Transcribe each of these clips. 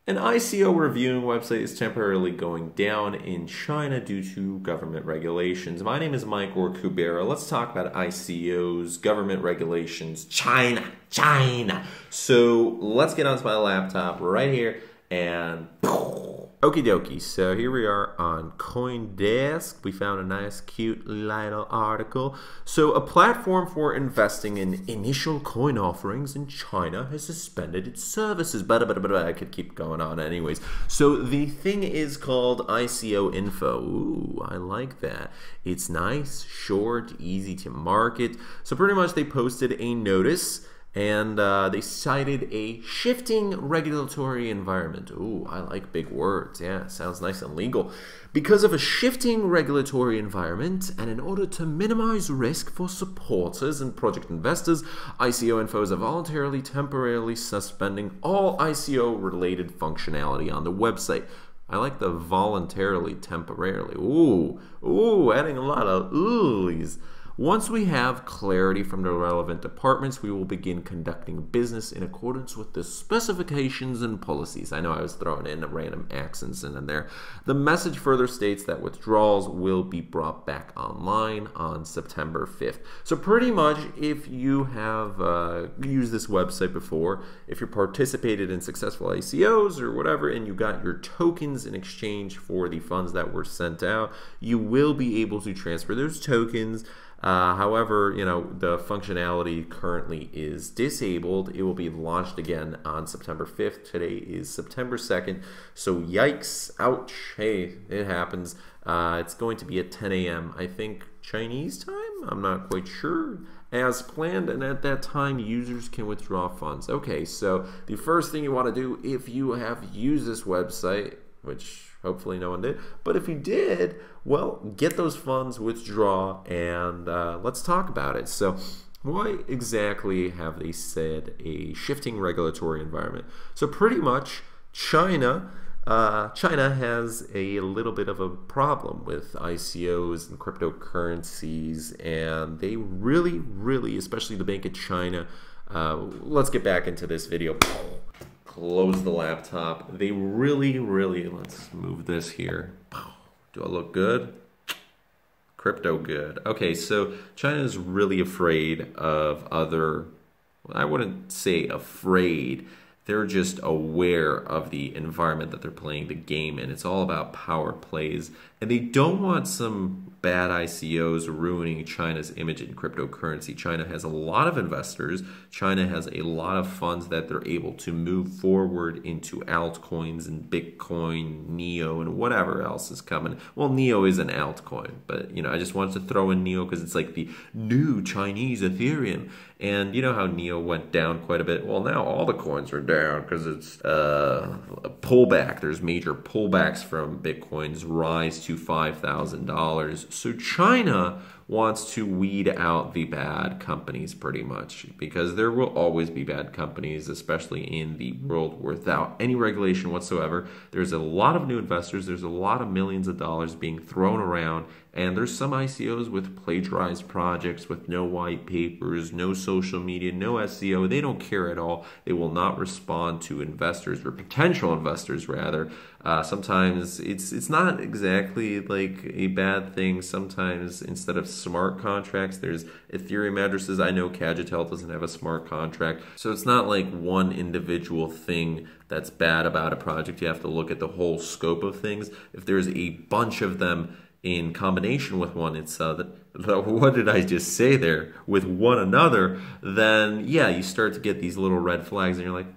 An ICO reviewing website is temporarily going down in China due to government regulations. My name is Mike Kubera. Let's talk about ICOs, government regulations, China. So let's get onto my laptop right here and okie dokie. So here we are on CoinDesk. We found a nice, cute little article. So a platform for investing in initial coin offerings in China has suspended its services. I could keep going on anyways. So the thing is called ICO info. Ooh, I like that. It's nice, short, easy to market. So pretty much they posted a notice and they cited a shifting regulatory environment. Ooh, I like big words. Yeah, sounds nice and legal. Because of a shifting regulatory environment, and in order to minimize risk for supporters and project investors, ICO Info is voluntarily, temporarily suspending all ICO-related functionality on the website. I like the voluntarily, temporarily. Ooh, adding a lot of oohs. Once we have clarity from the relevant departments, we will begin conducting business in accordance with the specifications and policies. I know I was throwing in random accents in there. The message further states that withdrawals will be brought back online on September 5th. So pretty much if you have used this website before, if you participated in successful ICOs or whatever, and you got your tokens in exchange for the funds that were sent out, you will be able to transfer those tokens. However, the functionality currently is disabled. It will be launched again on September 5th. Today is September 2nd. So yikes, ouch, hey, it happens. It's going to be at 10 a.m. I think Chinese time? I'm not quite sure. As planned, and at that time, users can withdraw funds. Okay, so the first thing you want to do if you have used this website, which hopefully no one did, but if you did, well, get those funds, withdraw, and let's talk about it. So why exactly have they said a shifting regulatory environment? So pretty much China has a little bit of a problem with ICOs and cryptocurrencies, and they really, especially the Bank of China, let's get back into this video. Close the laptop. They really, let's move this here. Do I look good? Crypto good. Okay, so China is really afraid of I wouldn't say afraid. They're just aware of the environment that they're playing the game in. It's all about power plays, and they don't want some bad ICOs ruining China's image in cryptocurrency. China has a lot of investors. China has a lot of funds that they're able to move forward into altcoins and Bitcoin, Neo, and whatever else is coming. Well, Neo is an altcoin, but I just wanted to throw in Neo because it's like the new Chinese Ethereum. And you know how Neo went down quite a bit? Well, now all the coins are down because it's a pullback. There's major pullbacks from Bitcoin's rise to $5,000. So China wants to weed out the bad companies pretty much, because there will always be bad companies, especially in the world without any regulation whatsoever. There's a lot of new investors. There's a lot of millions of dollars being thrown around. And there's some ICOs with plagiarized projects with no white papers, no social media, no SEO. They don't care at all. They will not respond to investors, or potential investors rather. Sometimes it's not exactly like a bad thing. Sometimes instead of smart contracts, there's Ethereum addresses. I know Cagitel doesn't have a smart contract. So it's not like one individual thing that's bad about a project. You have to look at the whole scope of things. If there's a bunch of them in combination with one, it's what did I just say there? With one another, then yeah, you start to get these little red flags, and you're like,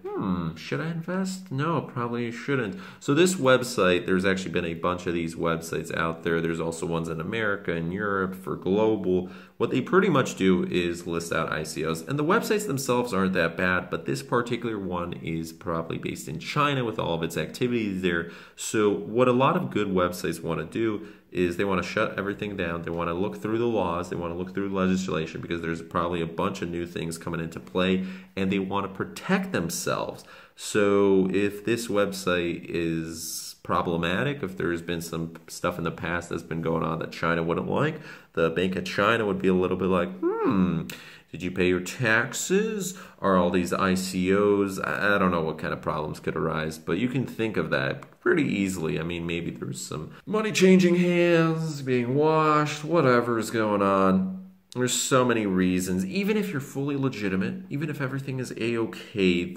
should I invest? No, probably shouldn't. So this website, there's actually been a bunch of these websites out there. There's also ones in America and Europe for global. What they pretty much do is list out ICOs, and the websites themselves aren't that bad, but this particular one is probably based in China with all of its activities there. So what a lot of good websites want to do is they want to shut everything down. They want to look through the laws. They want to look through legislation, because there's probably a bunch of new things coming into play, and they want to protect themselves. So if this website is problematic, if there's been some stuff in the past that's been going on that China wouldn't like, the Bank of China would be a little bit like, Did you pay your taxes? Are all these ICOs? I don't know what kind of problems could arise, but you can think of that pretty easily. I mean, maybe there's some money changing hands, being washed, whatever is going on. There's so many reasons. Even if you're fully legitimate, even if everything is A-okay,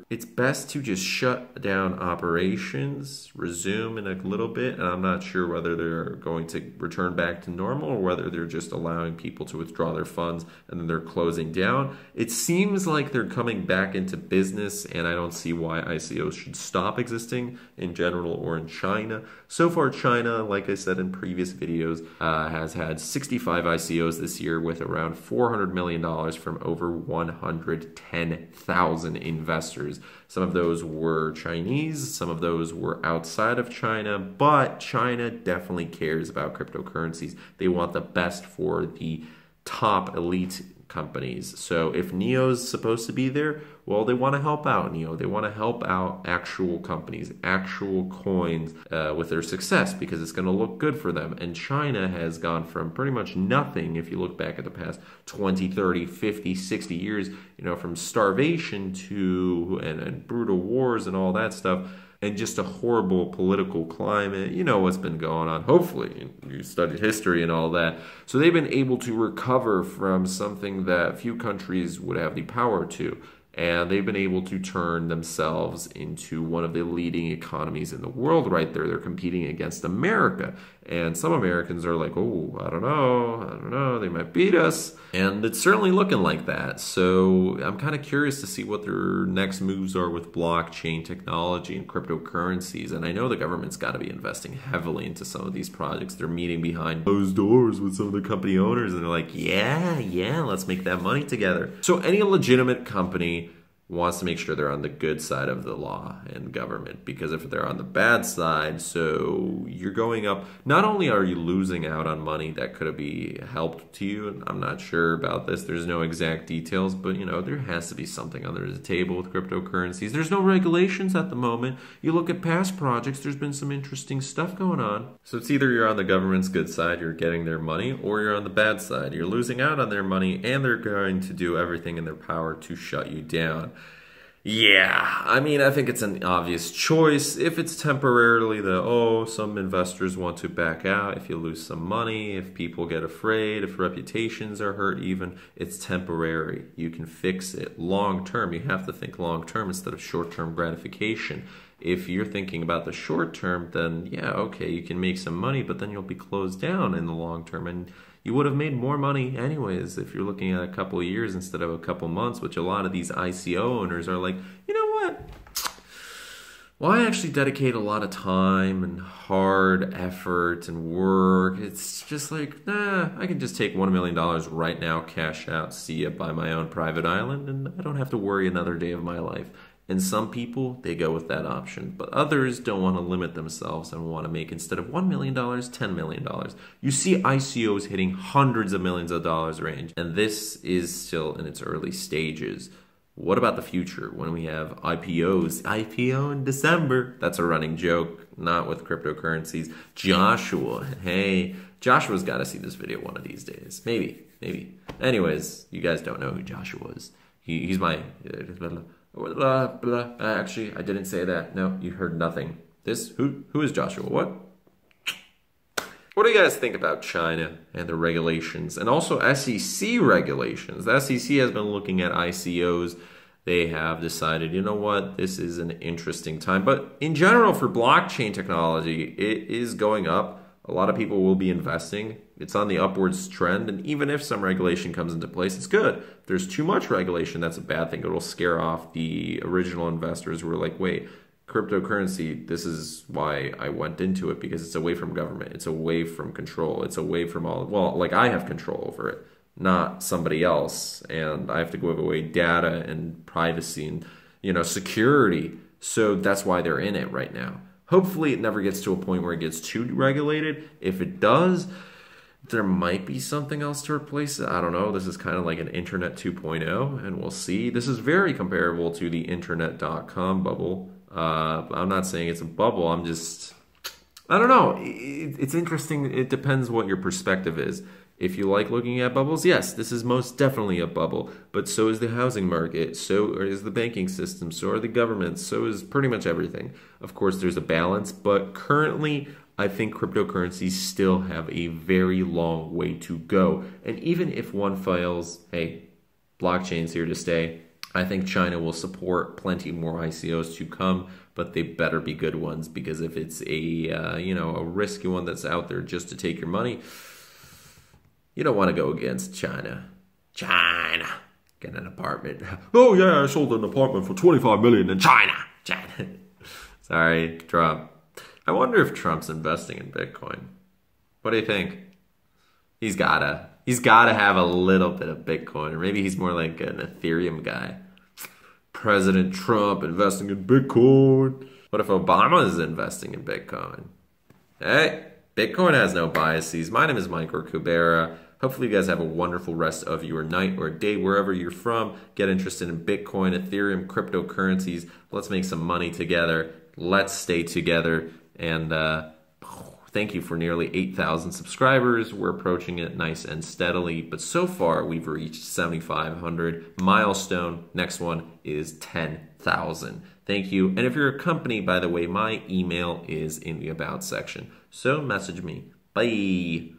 it's best to just shut down operations, resume in a little bit, and I'm not sure whether they're going to return back to normal or whether they're just allowing people to withdraw their funds and then they're closing down. It seems like they're coming back into business, and I don't see why ICOs should stop existing in general or in China. So far, China, like I said in previous videos, has had 65 ICOs this year, with around $400 million from over 110,000 investors. Some of those were Chinese, some of those were outside of China, but China definitely cares about cryptocurrencies. They want the best for the top elite companies. So if NEO's supposed to be there, well, they want to help out NEO. They want to help out actual companies, actual coins with their success, because it's going to look good for them. And China has gone from pretty much nothing, if you look back at the past 20, 30, 50, 60 years, from starvation to and brutal wars and all that stuff, and just a horrible political climate. You know what's been going on. Hopefully, you studied history and all that. So they've been able to recover from something that few countries would have the power to. And they've been able to turn themselves into one of the leading economies in the world right there. They're competing against America. And some Americans are like, oh, I don't know, they might beat us. And it's certainly looking like that. So I'm kind of curious to see what their next moves are with blockchain technology and cryptocurrencies. And I know the government's got to be investing heavily into some of these projects. They're meeting behind closed doors with some of the company owners, and they're like, yeah, let's make that money together. So any legitimate company wants to make sure they're on the good side of the law and government, because if they're on the bad side, so you're going up, not only are you losing out on money that could be helped to you, and I'm not sure about this, there's no exact details, but there has to be something under the table with cryptocurrencies. There's no regulations at the moment. You look at past projects, there's been some interesting stuff going on. So it's either you're on the government's good side, you're getting their money, or you're on the bad side. You're losing out on their money, and they're going to do everything in their power to shut you down. Yeah, I mean, I think it's an obvious choice. If it's temporarily some investors want to back out, if you lose some money, if people get afraid, if reputations are hurt even, it's temporary. You can fix it. Long term, you have to think long term instead of short-term gratification. If you're thinking about the short term, then yeah, okay, you can make some money, but then you'll be closed down in the long term, and you would have made more money anyways if you're looking at a couple of years instead of a couple months, which a lot of these ICO owners are like, you know what? Well, I actually dedicate a lot of time and hard effort and work. It's just like, I can just take $1 million right now, cash out, see ya, buy my own private island, and I don't have to worry another day of my life. And some people, they go with that option. But others don't want to limit themselves and want to make, instead of $1 million, $10 million. You see ICOs hitting hundreds of millions of dollars range. And this is still in its early stages. What about the future when we have IPOs? IPO in December. That's a running joke, not with cryptocurrencies. Joshua. Hey, Joshua's got to see this video one of these days. Maybe. Anyways, you guys don't know who Joshua is. He's my... Actually, I didn't say that. No, you heard nothing. Who is Joshua? What do you guys think about China and the regulations, and also SEC regulations? The SEC has been looking at ICOs. They have decided, you know what, this is an interesting time. But in general, for blockchain technology, it is going up. A lot of people will be investing. It's on the upwards trend, and even if some regulation comes into place, it's good. If there's too much regulation, that's a bad thing. It'll scare off the original investors who are like, wait, cryptocurrency, this is why I went into it, because it's away from government. It's away from control. It's away from I have control over it, not somebody else. And I have to give away data and privacy and, security. So that's why they're in it right now. Hopefully it never gets to a point where it gets too regulated. If it does, there might be something else to replace it. I don't know. This is kind of like an Internet 2.0, and we'll see. This is very comparable to the Internet.com bubble. I'm not saying it's a bubble. I don't know. It's interesting. It depends what your perspective is. If you like looking at bubbles, yes, this is most definitely a bubble. But so is the housing market, so is the banking system, so are the governments, so is pretty much everything. Of course, there's a balance, but currently, I think cryptocurrencies still have a very long way to go. And even if one fails, hey, blockchain's here to stay. I think China will support plenty more ICOs to come, but they better be good ones, because if it's a a risky one that's out there just to take your money, you don't want to go against China. China, get an apartment. Oh yeah, I sold an apartment for 25 million in China. China. Sorry, Trump. I wonder if Trump's investing in Bitcoin. What do you think? He's gotta have a little bit of Bitcoin, or maybe he's more like an Ethereum guy. President Trump investing in Bitcoin. What if Obama is investing in Bitcoin? Hey, Bitcoin has no biases. My name is Mike Kubera. Hopefully you guys have a wonderful rest of your night or day wherever you're from. Get interested in Bitcoin, Ethereum, cryptocurrencies. Let's make some money together. Let's stay together. And thank you for nearly 8,000 subscribers. We're approaching it nice and steadily, but so far we've reached 7,500 milestone. Next one is 10,000. Thank you. And if you're a company, by the way, my email is in the about section. So message me. Bye.